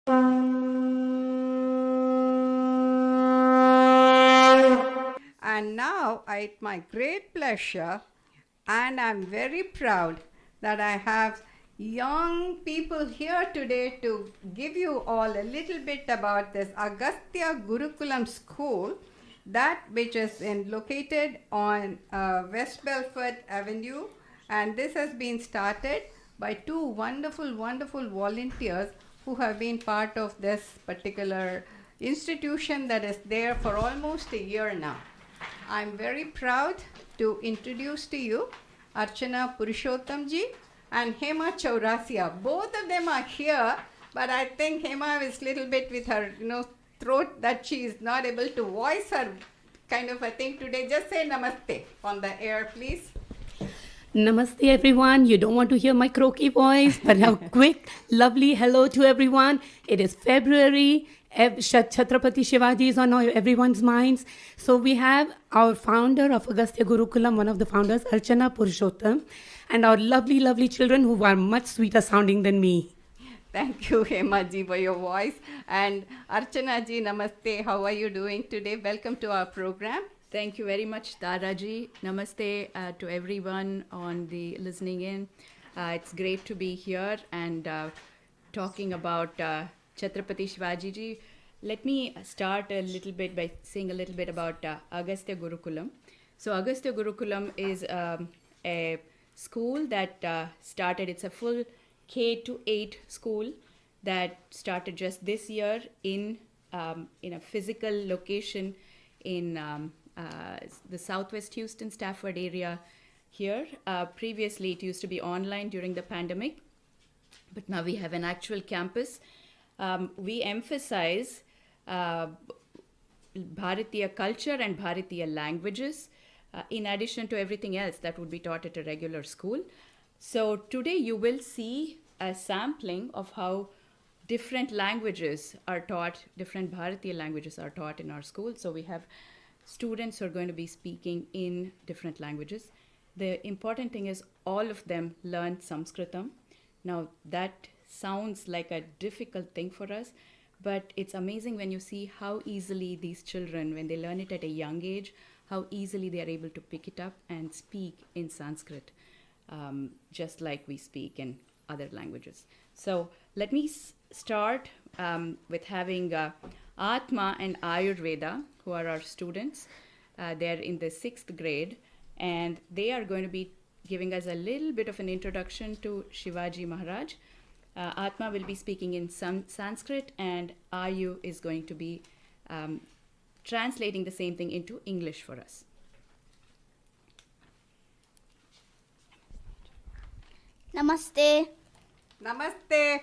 And now, it's my great pleasure, and I'm very proud that I have young people here today to give you all a little bit about this Agastya Gurukulam School, that which is located on West Belford Avenue, and this has been started by two wonderful volunteers who have been part of this particular institution that is there for almost a year now. I'm very proud to introduce to you Archana Purushottamji and Hema Chaurasia. Both of them are here, but I think Hema is a little bit with her throat that she is not able to voice her kind of a thing today. Just say namaste on the air, please. Namaste everyone. You don't want to hear my croaky voice, but a quick, lovely hello to everyone. It is February. Chhatrapati Shivaji is on everyone's minds. So we have our founder of Agastya Gurukulam, one of the founders, Archana Purushottam, and our lovely children who are much sweeter sounding than me. Thank you, Hema ji, for your voice. And Archana ji, namaste. How are you doing today? Welcome to our program. Thank you very much, Taraji. Namaste to everyone on the listening in. It's great to be here and talking about Chhatrapati Shivaji ji. Let me start a little bit by saying a little bit about Agastya Gurukulam. So Agastya Gurukulam is a school that started, it's a full K-8 school that started just this year in a physical location in the Southwest Houston, Stafford area here. Previously, it used to be online during the pandemic, but now we have an actual campus. We emphasize Bharatiya culture and Bharatiya languages in addition to everything else that would be taught at a regular school. So today you will see a sampling of how different languages are taught, different Bharatiya languages are taught in our school. So we have students who are going to be speaking in different languages. The important thing is all of them learn Sanskritam. Now that sounds like a difficult thing for us, but it's amazing when you see how easily these children, when they learn it at a young age, how easily they are able to pick it up and speak in Sanskrit, just like we speak in other languages. So let me start with having Atma and Ayurveda, who are our students. They're in the 6th grade, and they are going to be giving us a little bit of an introduction to Shivaji Maharaj. Atma will be speaking in Sanskrit, and Ayu is going to be translating the same thing into English for us. Namaste. Namaste.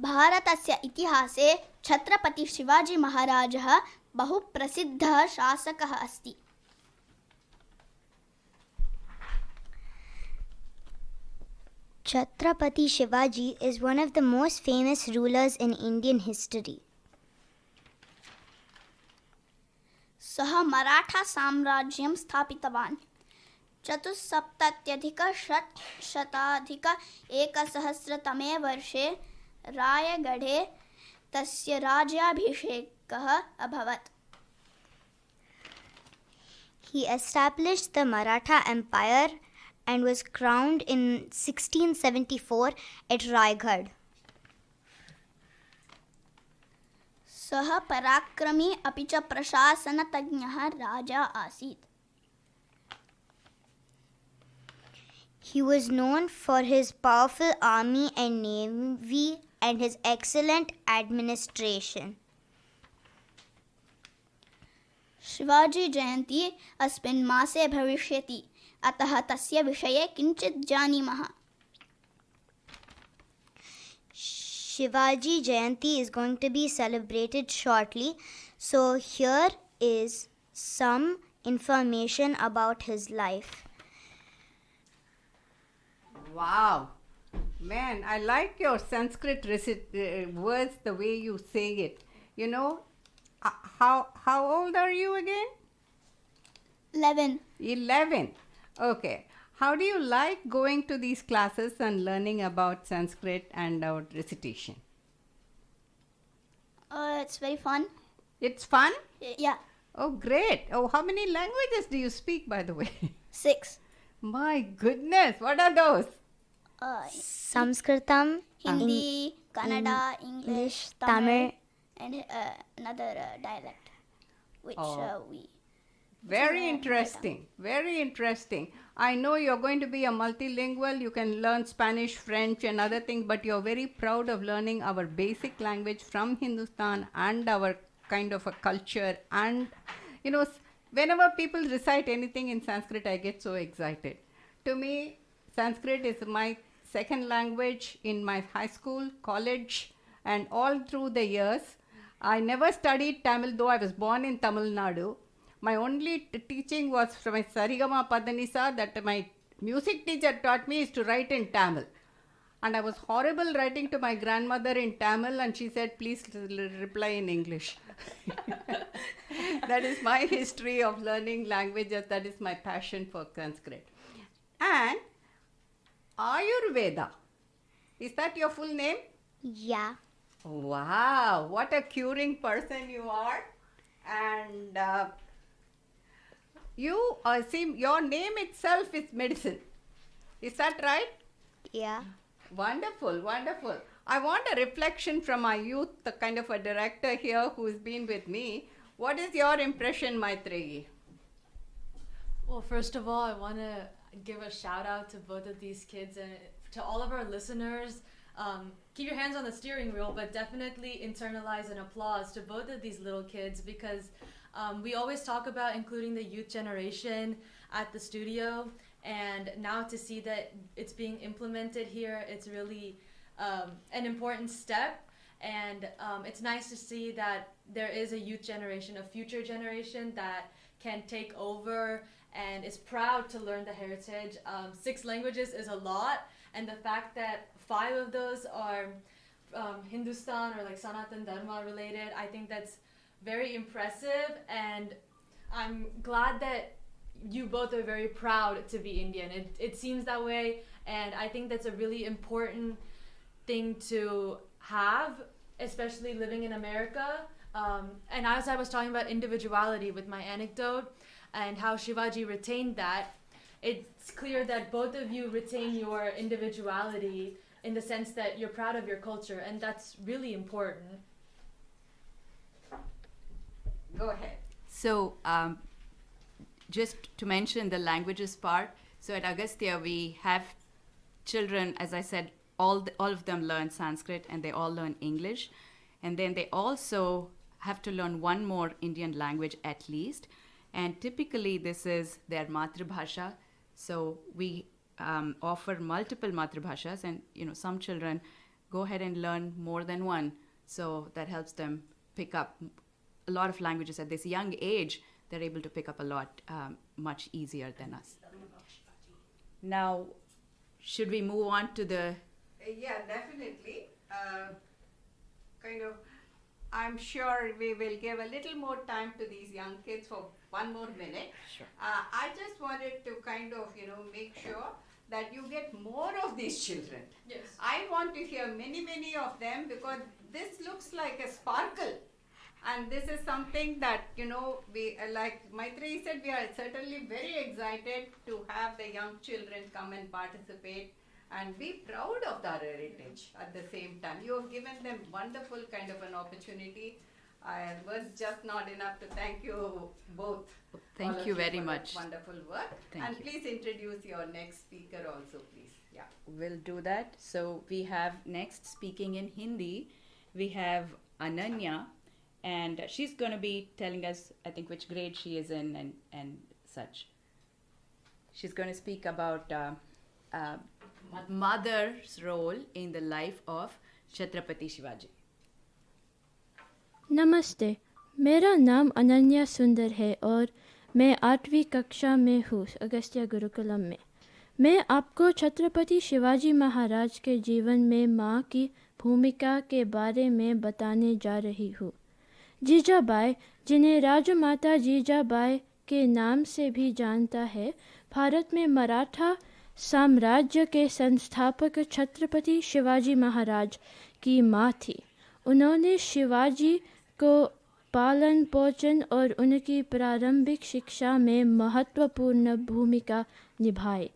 भारतस्य इतिहासे छत्रपति शिवाजी महाराजः बहु प्रसिद्धः शासकः अस्ति. Chhatrapati Shivaji is one of the most famous rulers in Indian history. सः मराठा साम्राज्यं स्थापितवान्. 4,700-1,000 वर्षे रायगढे तस्य राज्याभिषेकः अभवत्. He established the Maratha Empire and was crowned in 1674 at Raigad. सः पराक्रमी अपि च प्रशासनतज्ञः राजा आसीत्. He was known for his powerful army and navy and his excellent administration. Shivaji जयन्ती अस्मिन् मासे भविष्यति, अतः तस्य विषये किञ्चित् जानीमः. Shivaji Jayanti is going to be celebrated shortly, so here is some information about his life. Wow. Man, I like your Sanskrit words, the way you say it. You know, how old are you again? 11. 11. Okay. How do you like going to these classes and learning about Sanskrit and our recitation? It's very fun. It's fun? Yeah, Oh, great. Oh, how many languages do you speak, by the way? 6. My goodness, what are those? Samskritam, Hindi, Kannada, English, Tamil, and another dialect, which we. Very interesting. Very interesting. I know you're going to be a multilingual. You can learn Spanish, French, and other things, but you're very proud of learning our basic language from Hindustan and our kind of a culture. And, you know, whenever people recite anything in Sanskrit, I get so excited. To me, Sanskrit is my second language in my high school, college, and all through the years. I never studied Tamil, though I was born in Tamil Nadu. My only teaching was from my Sarigama Padanisa that my music teacher taught me is to write in Tamil. And I was horrible writing to my grandmother in Tamil, and she said, please reply in English. That is my history of learning languages. That is my passion for Sanskrit. And Ayurveda, is that your full name? yeah. Wow, what a curing person you are. And you seem, your name itself is medicine. Is that right? Yeah. Wonderful, wonderful. I want a reflection from my youth, the kind of a director here who's been with me. What is your impression, Maitreyi? Well, first of all, I want to give a shout out to both of these kids and to all of our listeners. Keep your hands on the steering wheel, but definitely internalize and applause to both of these little kids, because we always talk about including the youth generation at the studio, and now to see that it's being implemented here, it's really an important step. And it's nice to see that there is a youth generation, a future generation that can take over and is proud to learn the heritage. 6 languages is a lot, and the fact that 5 of those are Hindustan or like Sanatan Dharma related, I think that's very impressive, and I'm glad that you both are very proud to be Indian. It seems that way, and I think that's a really important thing to have, especially living in America. And as I was talking about individuality with my anecdote and how Shivaji retained that, it's clear that both of you retain your individuality in the sense that you're proud of your culture, and that's really important. Go ahead. So, just to mention the languages part, so at Agastya we have children, as I said, all of them learn Sanskrit and they all learn English, and then they also have to learn one more Indian language at least, and typically this is their Matribhasha. So we offer multiple Matribhashas, and some children go ahead and learn more than one, so that helps them pick up a lot of languages at this young age. They're able to pick up a lot much easier than us. Now, should we move on to the... Yeah, definitely. I'm sure we will give a little more time to these young kids for one more minute. Sure. I just wanted to make sure that you get more of these children. Yes. I want to hear many of them, because this looks like a sparkle. And this is something that, we, like Maitreyi said, we are certainly very excited to have the young children come and participate and be proud of their heritage at the same time. You have given them wonderful kind of an opportunity. I was just not enough to thank you both. Thank all of you very for much. Wonderful work. Thank and you. please introduce your next speaker also, please. Yeah. We'll do that. So we have next speaking in Hindi, we have Ananya, and she's going to be telling us, I think, which grade she is in and such. She's going to speak about mother's role in the life of Chhatrapati Shivaji. नमस्ते, मेरा नाम अनन्या सुंदर है और मैं 8वीं कक्षा में हूँ अगस्त्य गुरुकुलम में। मैं आपको छत्रपति शिवाजी महाराज के जीवन में माँ की भूमिका के बारे में बताने जा रही हूँ। जीजाबाई, जिन्हें राजमाता जीजाबाई के नाम से भी जानता है, भारत में मराठा साम्राज्य के संस्थापक छत्रपति शिवाजी महाराज की माँ थी। उन्होंने शिवाजी को पालन पोषण और उनकी प्रारंभिक शिक्षा में महत्वपूर्ण भूमिका निभाई।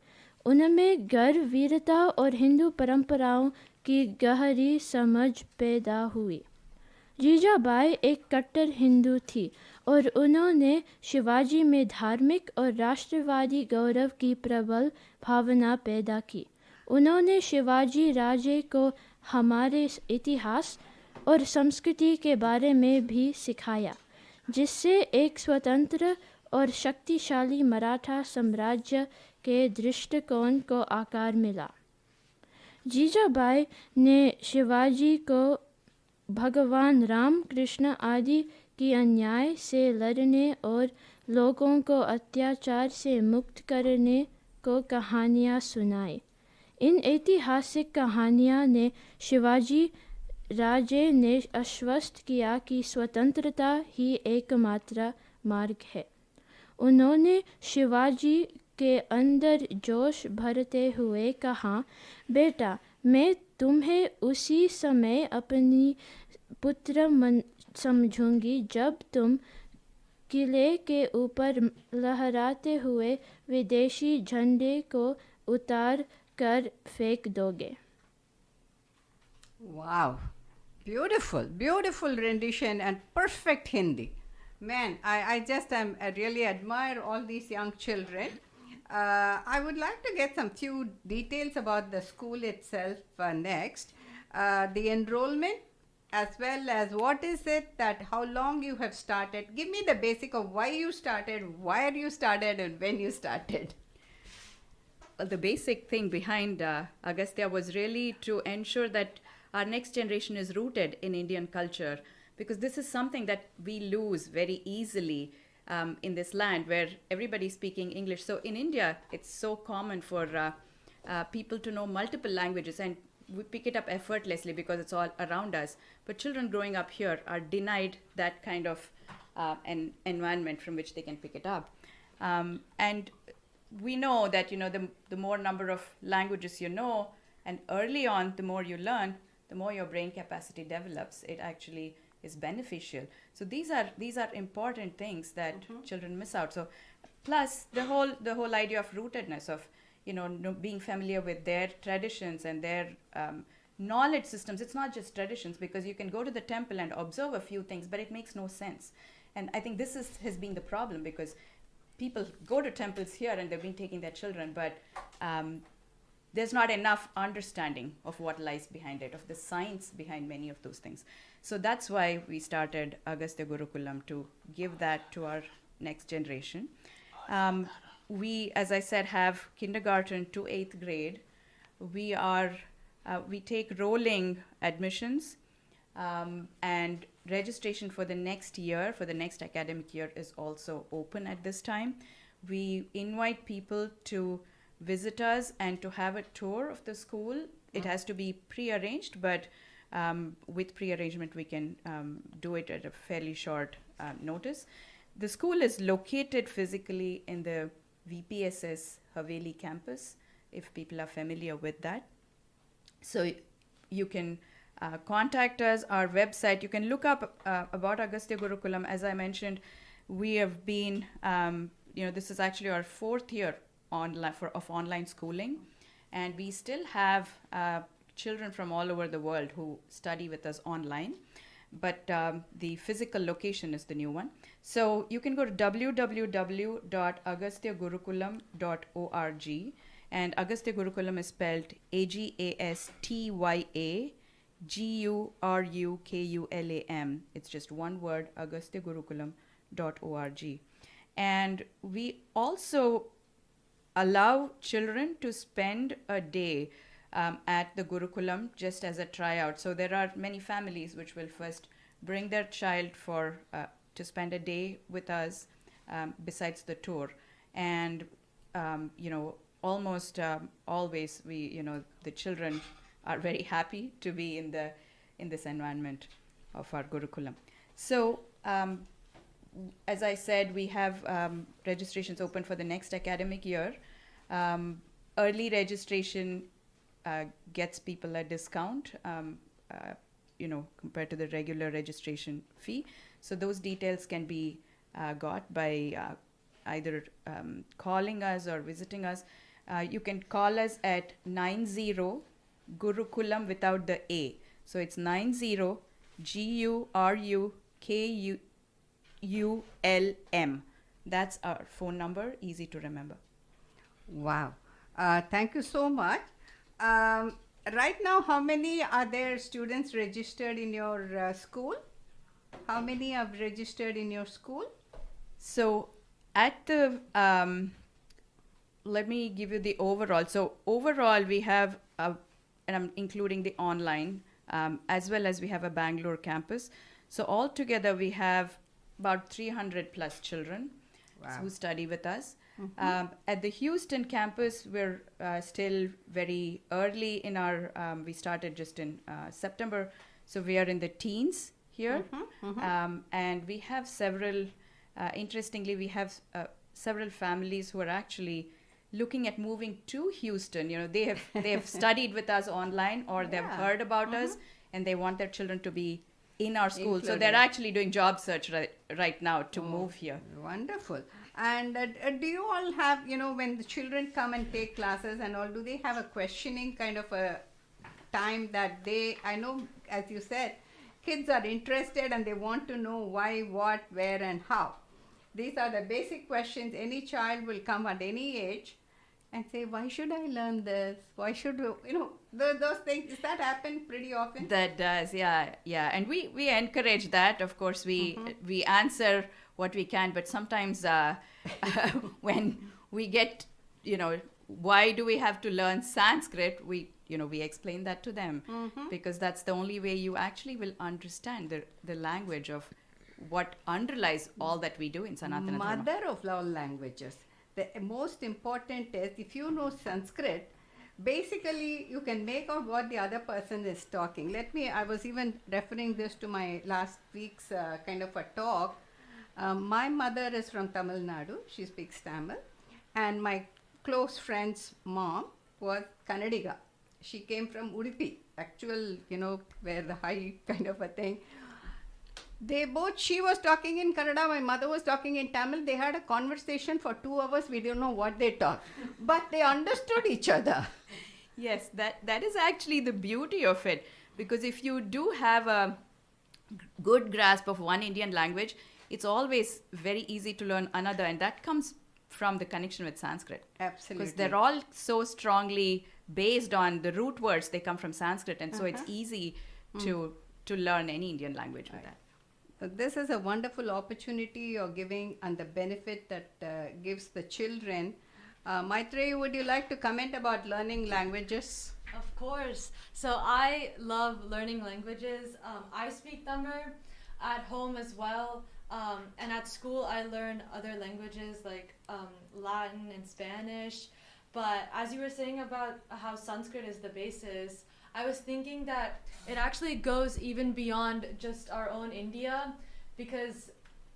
उनमें गर्व, वीरता और हिंदू परंपराओं की गहरी समझ पैदा हुई। जीजाबाई एक कट्टर हिंदू थी और उन्होंने शिवाजी में धार्मिक और राष्ट्रवादी गौरव की प्रबल भावना पैदा की। उन्होंने शिवाजी राजे को हमारे इतिहास और संस्कृति के बारे में भी सिखाया, जिससे एक स्वतंत्र और शक्तिशाली मराठा साम्राज्य के दृष्टिकोण को आकार मिला। जीजाबाई ने शिवाजी को भगवान राम, कृष्ण आदि की अन्याय से लड़ने और लोगों को अत्याचार से मुक्त करने को कहानियाँ सुनाई। इन ऐतिहासिक कहानियाँ ने शिवाजी राजे ने आश्वस्त किया कि स्वतंत्रता ही एकमात्र मार्ग है। उन्होंने शिवाजी के अंदर जोश भरते हुए कहा, बेटा, मैं तुम्हें उसी समय अपनी पुत्र समझूंगी जब तुम किले के ऊपर लहराते हुए विदेशी झंडे को उतार कर फेंक दोगे। Wow, beautiful rendition and perfect Hindi. Man, I just I really admire all these young children. I would like to get some few details about the school itself next. The enrollment, as well as what is it that how long you have started. Give me the basic of why you started, where you started, and when you started. Well, the basic thing behind Agastya was really to ensure that our next generation is rooted in Indian culture, because this is something that we lose very easily in this land where everybody's speaking English. So in India, it's so common for people to know multiple languages, and we pick it up effortlessly because it's all around us. But children growing up here are denied that kind of an environment from which they can pick it up. And we know that, the more number of languages you know, and early on, the more you learn, the more your brain capacity develops. It actually is beneficial. So these are important things that children miss out. So plus the whole idea of rootedness, of being familiar with their traditions and their knowledge systems. It's not just traditions, because you can go to the temple and observe a few things, but it makes no sense. And I think this has been the problem, because people go to temples here and they've been taking their children, but there's not enough understanding of what lies behind it, of the science behind many of those things. So that's why we started Agastya Gurukulam, to give that to our next generation. We, as I said, have kindergarten to 8th grade. We take rolling admissions, and registration for the next year, for the next academic year, is also open at this time. We invite people to visit us and to have a tour of the school. It has to be pre-arranged, but with pre-arrangement we can do it at a fairly short notice. The school is located physically in the VPSS Haveli campus, if people are familiar with that. So you can contact us, our website. You can look up about Agastya Gurukulam. As I mentioned, we have been, this is actually our 4th year of online schooling, and we still have children from all over the world who study with us online, but the physical location is the new one. So you can go to www.agastyagurukulam.org, and Agastya Gurukulam is spelled AGASTYA-GURUKULAM. It's just one word, agastyagurukulam.org. And we also allow children to spend a day at the Gurukulam just as a tryout. So there are many families which will first bring their child to spend a day with us besides the tour. And, almost always the children are very happy to be in this environment of our Gurukulam. So as I said, we have registrations open for the next academic year. Early registration gets people a discount compared to the regular registration fee. So those details can be got by either calling us or visiting us. You can call us at 90 Gurukulam without the A. So it's 90 GURUKULM. That's our phone number, easy to remember. Wow. Thank you so much. Right now, how many are there students registered in your school? How many have registered in your school? So at the, let me give you the overall. So overall we have, and I'm including the online, as well as we have a Bangalore campus. So altogether we have about 300 plus children who study with us. At the Houston campus, we're still very early in our, we started just in September. So we are in the teens here. And we have several, interestingly, we have several families who are actually looking at moving to Houston. They have studied with us online, or they've heard about us, and they want their children to be in our school. So they're actually doing job search right now to move here. Wonderful. And do you all have, when the children come and take classes and all, do they have a questioning kind of a time that I know, as you said, kids are interested and they want to know why, what, where, and how. These are the basic questions. Any child will come at any age and say, why should I learn this? Why should, those things, does that happen pretty often? That does, yeah. And we encourage that. Of course, we answer what we can, but sometimes when we get, why do we have to learn Sanskrit, we explain that to them, because that's the only way you actually will understand the language of what underlies all that we do in Sanatana Dharma. Mother of all languages. The most important is, if you know Sanskrit, basically you can make out what the other person is talking. I was even referring this to my last week's kind of a talk. My mother is from Tamil Nadu. She speaks Tamil. And my close friend's mom was Kannadiga. She came from Udupi, actual, where the high kind of a thing. She was talking in Kannada, my mother was talking in Tamil. They had a conversation for 2 hours. We don't know what they talked, but they understood each other. Yes, that is actually the beauty of it, because if you do have a good grasp of one Indian language, it's always very easy to learn another, and that comes from the connection with Sanskrit. Absolutely. Because they're all so strongly based on the root words. They come from Sanskrit, and so it's easy to learn any Indian language with that. So this is a wonderful opportunity you're giving, and the benefit that gives the children. Maitreyi, would you like to comment about learning languages? Of course. So I love learning languages. I speak Tamil at home as well. And at school, I learn other languages like Latin and Spanish. But as you were saying about how Sanskrit is the basis, I was thinking that it actually goes even beyond just our own India, because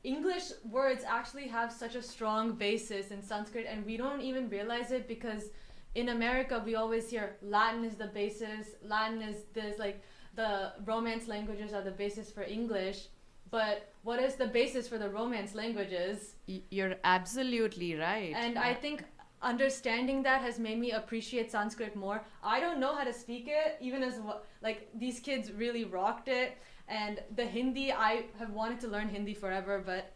English words actually have such a strong basis in Sanskrit, and we don't even realize it, because in America we always hear Latin is the basis, Latin is this, like the Romance languages are the basis for English. But what is the basis for the Romance languages? You're absolutely right. And I think understanding that has made me appreciate Sanskrit more. I don't know how to speak it, even as these kids really rocked it. And the Hindi, I have wanted to learn Hindi forever, but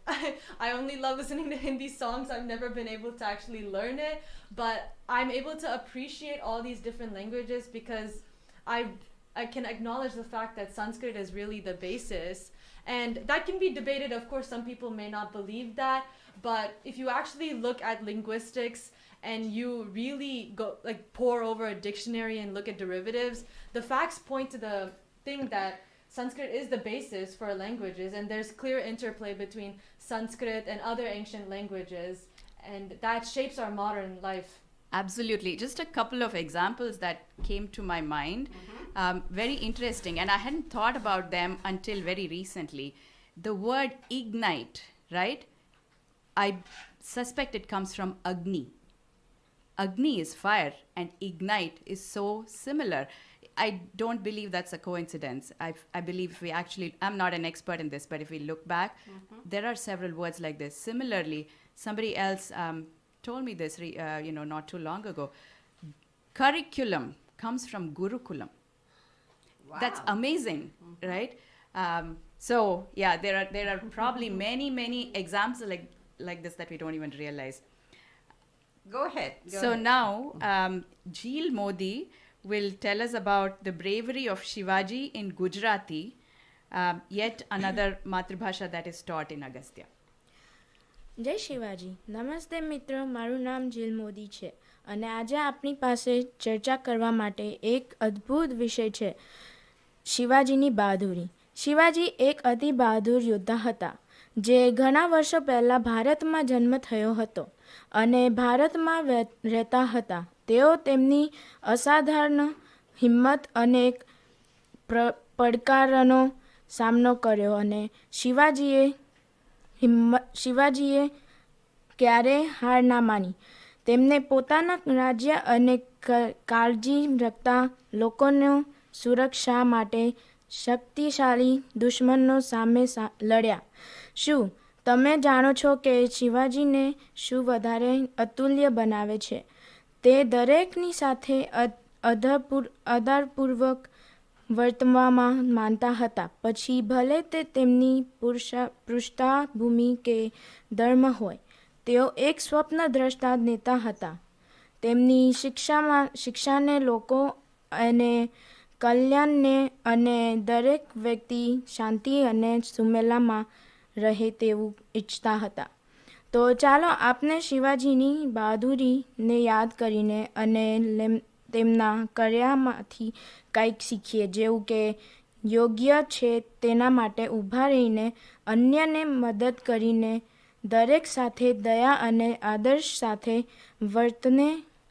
I only love listening to Hindi songs. I've never been able to actually learn it, but I'm able to appreciate all these different languages because I can acknowledge the fact that Sanskrit is really the basis. And that can be debated. Of course, some people may not believe that, but if you actually look at linguistics and you really go pour over a dictionary and look at derivatives, the facts point to the thing that Sanskrit is the basis for languages, and there's clear interplay between Sanskrit and other ancient languages, and that shapes our modern life. Absolutely. Just a couple of examples that came to my mind. Very interesting, and I hadn't thought about them until very recently. The word ignite, right? I suspect it comes from Agni. Agni is fire, and ignite is so similar. I don't believe that's a coincidence. I believe if we actually, I'm not an expert in this, but if we look back, there are several words like this. Similarly, somebody else told me this, not too long ago. Curriculum comes from Gurukulam. Wow. That's amazing, right? So yeah, there are probably many examples like this that we don't even realize. Go ahead. So now, Jeel Modi will tell us about the bravery of Shivaji in Gujarati, yet another Matribhasha that is taught in Agastya. જય શિવાજી. નમસ્તે મિત્રો, મારું નામ જીલ મોદી છે અને આજે આપણી પાસે ચર્ચા કરવા માટે એક અદ્ભુત વિષય છે, શિવાજીની બહાદુરી. શિવાજી એક અતિ બહાદુર યોદ્ધા હતા જે ઘણા વર્ષો પહેલાં ભારતમાં જન્મ થયો હતો અને ભારતમાં રહેતા હતા. તેઓ તેમની અસાધારણ હિંમત અનેક પડકારોનો સામનો કર્યો અને શિવાજીએ ક્યારેય હાર ના માની. તેમને પોતાના રાજ્ય અને કાળજી રાખતા લોકોનો સુરક્ષા માટે શક્તિશાળી દુશ્મનો સામે લડ્યા. શું તમે જાણો છો કે શિવાજીને શું વધારે અતુલ્ય બનાવે છે? તે દરેકની સાથે આદરપૂર્વક વર્તવામાં માનતા હતા, પછી ભલે તે તેમની પૃષ્ઠભૂમિ કે ધર્મ હોય. તેઓ એક સ્વપ્નદ્રષ્ટા નેતા હતા. તેમની શિક્ષાને લોકો અને કલ્યાણને અને દરેક વ્યક્તિ શાંતિ અને સુમેળમાં રહે તેવું ઈચ્છતા હતા. તો ચાલો આપણે શિવાજીની બહાદુરીને યાદ કરીને અને તેમના કર્યામાંથી કંઈક શીખીએ, જેવું કે યોગ્ય છે તેના માટે ઊભા રહીને, અન્યને મદદ કરીને, દરેક સાથે દયા અને આદર્શ સાથે વર્તને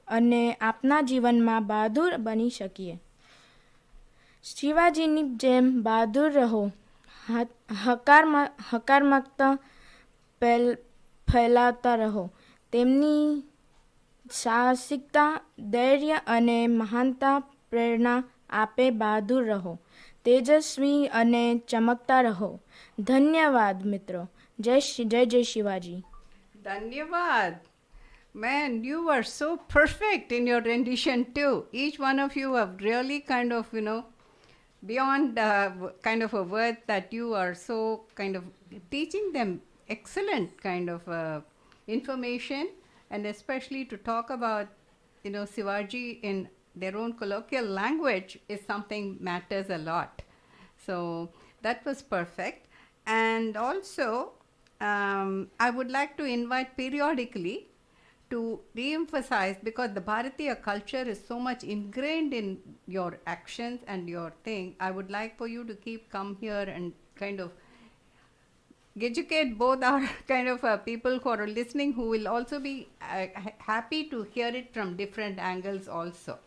અને આપના જીવનમાં બહાદુર બની શકીએ. શિવાજીની જેમ બહાદુર રહો, હકારાત્મકતા ફેલાવતા રહો. તેમની સાહસિકતા, ધૈર્ય અને મહાનતા પ્રેરણા આપે. બહાદુર રહો, તેજસ્વી અને ચમકતા રહો. ધન્યવાદ મિત્રો. જય Shivaji. Dhanyavad. Man, you were so perfect in your rendition too. Each one of you have really kind of, beyond kind of a word that you are so kind of teaching them excellent kind of information, and especially to talk about, Shivaji in their own colloquial language is something matters a lot. So that was perfect. And also, I would like to invite periodically to re-emphasize, because the Bharatiya culture is so much ingrained in your actions and your thing. I would like for you to come here and kind of educate both our kind of people who are listening, who will also be happy to hear it from different angles also.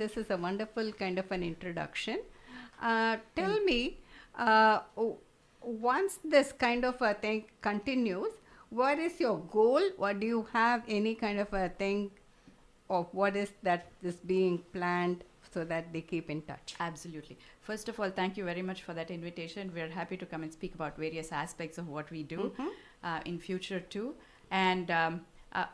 This is a wonderful kind of an introduction. Tell me, once this kind of a thing continues, what is your goal? What do you have any kind of a thing of what is that is being planned so that they keep in touch? Absolutely. First of all, thank you very much for that invitation. We're happy to come and speak about various aspects of what we do in future too. And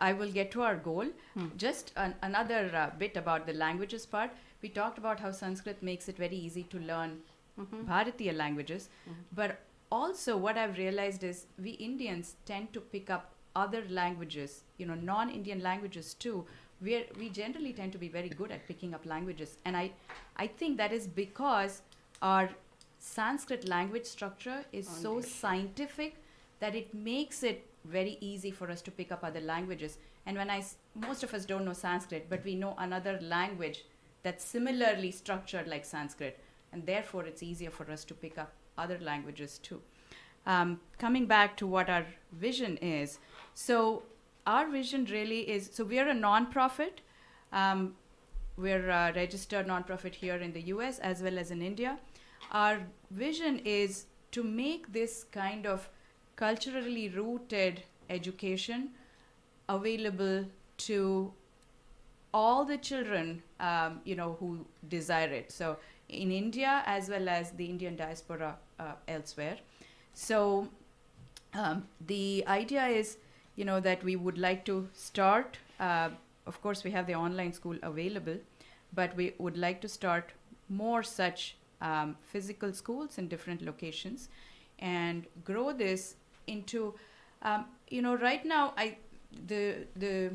I will get to our goal. Just another bit about the languages part. We talked about how Sanskrit makes it very easy to learn Bharatiya languages, but also what I've realized is we Indians tend to pick up other languages, non-Indian languages too. We generally tend to be very good at picking up languages. And I think that is because our Sanskrit language structure is so scientific that it makes it very easy for us to pick up other languages. And most of us don't know Sanskrit, but we know another language that's similarly structured like Sanskrit. And therefore, it's easier for us to pick up other languages too. Coming back to what our vision is. So our vision really is, so we are a non-profit. We're a registered non-profit here in the US as well as in India. Our vision is to make this kind of culturally rooted education available to all the children, who desire it. So in India as well as the Indian diaspora elsewhere. So the idea is, that we would like to start. Of course, we have the online school available, but we would like to start more such physical schools in different locations and grow this into, right now the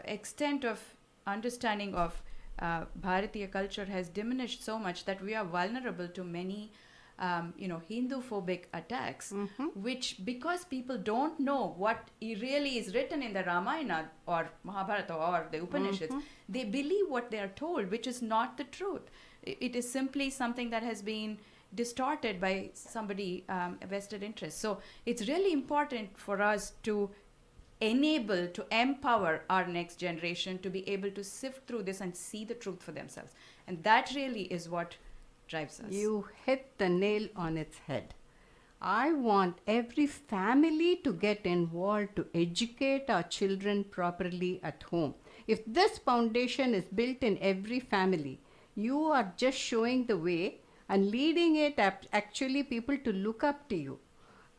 extent of understanding of Bharatiya culture has diminished so much that we are vulnerable to many Hindu-phobic attacks, which, because people don't know what really is written in the Ramayana or Mahabharata or the Upanishads, they believe what they are told, which is not the truth. It is simply something that has been distorted by somebody, a vested interest. So it's really important for us to empower our next generation to be able to sift through this and see the truth for themselves. And that really is what drives us. You hit the nail on its head. I want every family to get involved to educate our children properly at home. If this foundation is built in every family, you are just showing the way and leading it actually people to look up to you.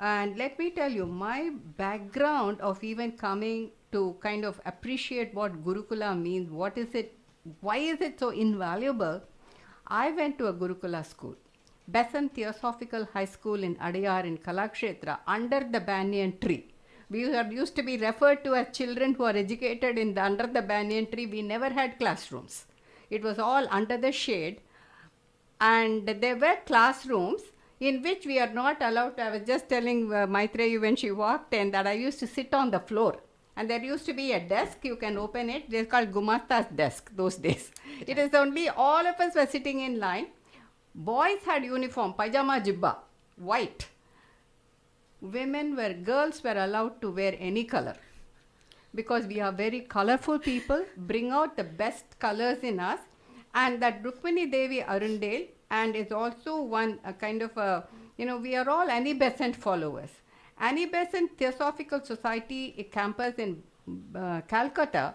And let me tell you, my background of even coming to kind of appreciate what Gurukula means, what is it, why is it so invaluable? I went to a Gurukula school, Besant Theosophical High School in Adayar in Kalakshetra, under the banyan tree. We used to be referred to as children who are educated under the banyan tree. We never had classrooms. It was all under the shade. And there were classrooms in which we are not allowed to. I was just telling Maitreyi when she walked in that I used to sit on the floor. And there used to be a desk, you can open it. It's called Gumasta's desk those days. It is only all of us were sitting in line. Boys had uniform, pajama jibba, white. Girls were allowed to wear any color. Because we are very colorful people, bring out the best colors in us. And that Rukmini Devi Arundale, and is also one we are all Annie Besant followers. Annie Besant Theosophical Society campus in Calcutta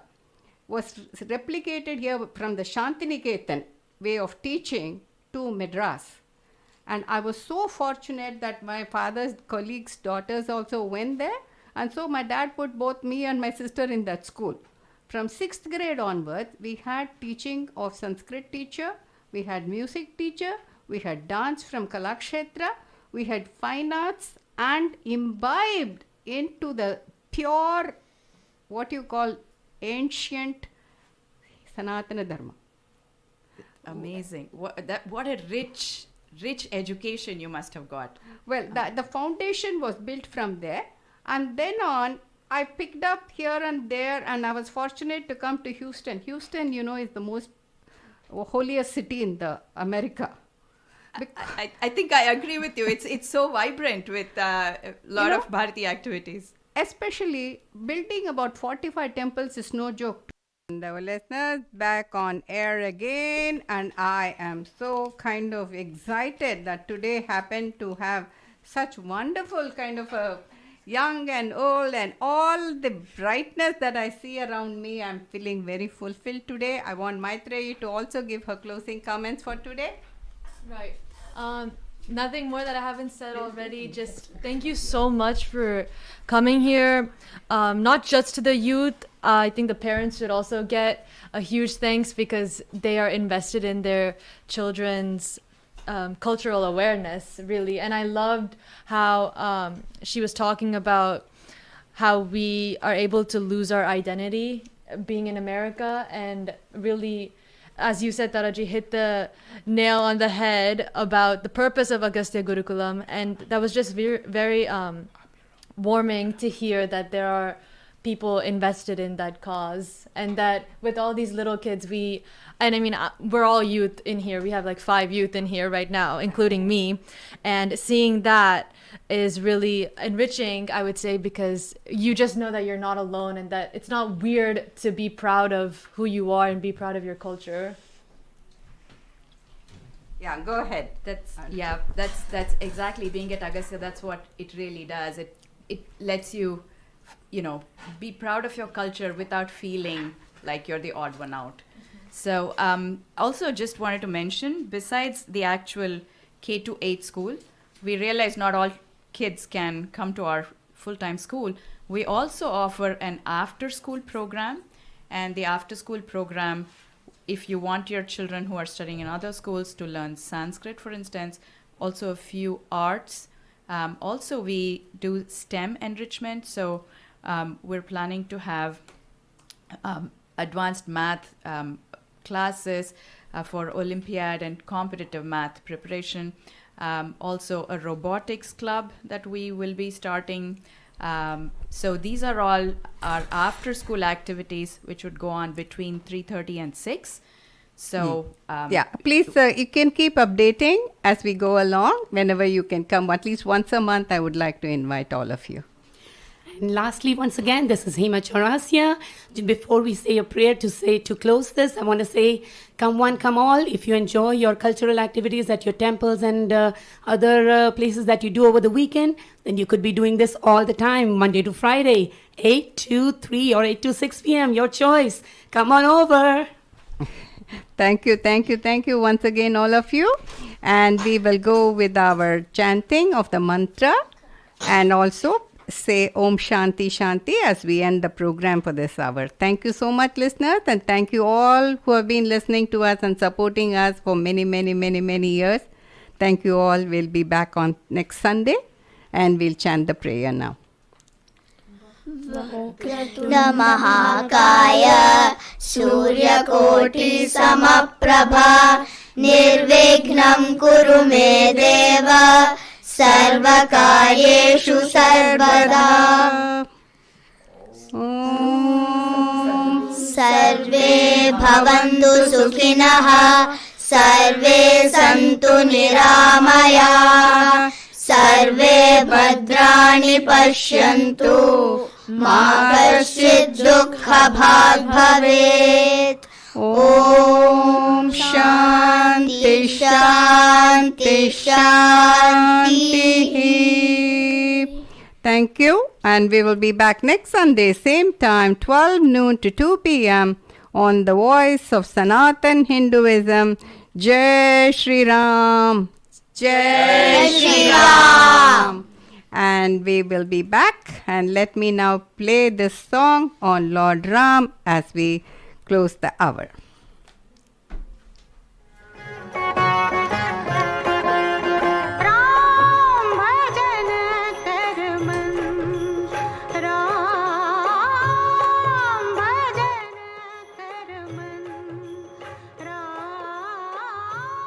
was replicated here from the Shantiniketan way of teaching to Madras. And I was so fortunate that my father's colleagues' daughters also went there. And so my dad put both me and my sister in that school. From 6th grade onwards, we had teaching of Sanskrit teacher, we had music teacher, we had dance from Kalakshetra, we had fine arts, and imbibed into the pure, what you call ancient Sanatana Dharma. Amazing. What a rich education you must have got. Well, the foundation was built from there, and then on, I picked up here and there, and I was fortunate to come to Houston. Houston, is the most holiest city in the America. I think I agree with you. It's so vibrant with a lot of Bharatiya activities. Especially building about 45 temples is no joke. And our listeners, back on air again, and I am so kind of excited that today happened to have such wonderful kind of a young and old and all the brightness that I see around me. I'm feeling very fulfilled today. I want Maitreyi to also give her closing comments for today. Right. Nothing more that I haven't said already. Just thank you so much for coming here. Not just to the youth. I think the parents should also get a huge thanks because they are invested in their children's cultural awareness, really. And I loved how she was talking about how we are able to lose our identity being in America, and really, as you said, Taraji, hit the nail on the head about the purpose of Agastya Gurukulam. And that was just very, very warming to hear that there are people invested in that cause, and that with all these little kids, we're all youth in here. We have like 5 youth in here right now, including me. And seeing that is really enriching, I would say, because you just know that you're not alone and that it's not weird to be proud of who you are and be proud of your culture. Yeah, go ahead. That's exactly, being at Agastya, that's what it really does. It lets you, be proud of your culture without feeling like you're the odd one out. So also just wanted to mention, besides the actual K to 8 school, we realize not all kids can come to our full-time school. We also offer an after-school program, and the after-school program, if you want your children who are studying in other schools to learn Sanskrit, for instance, also a few arts. Also, we do STEM enrichment, so we're planning to have advanced math classes for Olympiad and competitive math preparation. Also, a robotics club that we will be starting. So these are all our after-school activities, which would go on between 3:30 and 6. So Yeah, please, you can keep updating as we go along. Whenever you can come, at least once a month, I would like to invite all of you. And lastly, once again, this is Hema Chaurasya. Before we say a prayer to close this, I want to say, come one, come all. If you enjoy your cultural activities at your temples and other places that you do over the weekend, then you could be doing this all the time, Monday to Friday, 8 to 3 or 8 to 6 p.m., your choice. Come on over. Thank you once again, all of you. And we will go with our chanting of the mantra and also say Om Shanti Shanti as we end the program for this hour. Thank you so much, listeners, and thank you all who have been listening to us and supporting us for many years. Thank you all. We'll be back on next Sunday and we'll chant the prayer now. Namahakaya Suryakoti Samaprabha Nirvignam Kuru Me Deva Sarvakaryeshu Sarvada. Sarve Bhavantu Sukhinah Sarve Santu Niramaya Sarve Bhadrani Pashyantu Ma Kaschid Dukha Bhag Bhavet. Om Shanti Shanti Shanti. Thank you, and we will be back next Sunday, same time, 12 noon to 2 p.m. on the Voice of Sanatan Hinduism. Jai Shri Ram. Jai Shri Ram. And we will be back, and let me now play this song on Lord Ram as we close the hour.